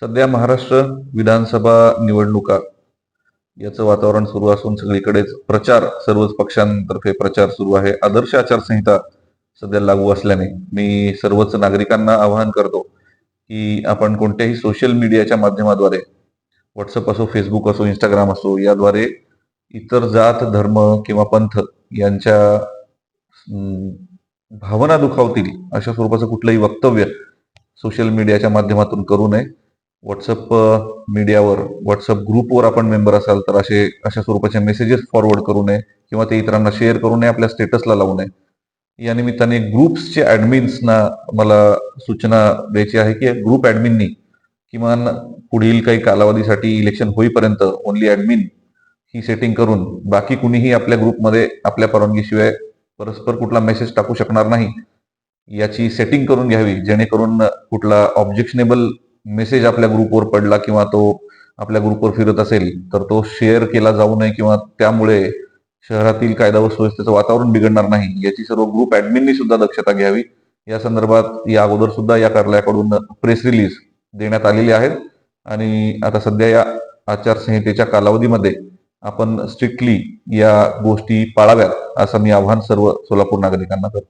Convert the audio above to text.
सध्या महाराष्ट्र विधानसभा निवडणुका याचं वातावरण सुरू असून सगळीकडेच प्रचार, सर्वच पक्षांतर्फे प्रचार सुरू आहे. आदर्श आचारसंहिता सध्या लागू असल्याने मी सर्वच नागरिकांना आवाहन करतो की आपण कोणत्याही सोशल मीडियाच्या माध्यमाद्वारे, व्हॉट्सअप असो, फेसबुक असो, इंस्टाग्राम असो, याद्वारे इतर जात, धर्म किंवा पंथ यांच्या भावना दुखावतील अशा स्वरूपाचं कुठलंही वक्तव्य सोशल मीडियाच्या माध्यमातून करू नये. व्हॉट्सअप मीडियावर, व्हॉट्सअप ग्रुपवर आपण मेंबर असाल तर अशा स्वरूपाचे मेसेजेस फॉरवर्ड करू नये किंवा ते इतरांना शेअर करू नये, आपल्या स्टेटसला लावू नये. या निमित्ताने ग्रुप्सचे ऍडमिन्सना मला सूचना द्यायची आहे की ग्रुप ऍडमिननी किमान पुढील काही कालावधीसाठी इलेक्शन होईपर्यंत ओनली ऍडमिन ही सेटिंग करून बाकी कुणीही आपल्या ग्रुपमध्ये आपल्या परवानगीशिवाय परस्पर कुठला मेसेज टाकू शकणार नाही याची सेटिंग करून घ्यावी, जेणेकरून कुठला ऑब्जेक्शनेबल मेसेज आपल्या ग्रुपवर पडला किंवा तो आपल्या ग्रुपवर फिरत असेल तर तो शेअर केला जाऊ नये किंवा त्यामुळे शहरातील कायदा व सुव्यवस्थेचं वातावरण बिघडणार नाही याची सर्व ग्रुप ऍडमिननी सुद्धा दक्षता घ्यावी. या संदर्भात या अगोदर सुद्धा या कार्यालयाकडून प्रेस रिलीज देण्यात आलेली आहेत आणि आता सध्या या आचारसंहितेच्या कालावधीमध्ये आपण स्ट्रिक्टली या गोष्टी पाळाव्यात असं मी आवाहन सर्व सोलापूर नागरिकांना करतो.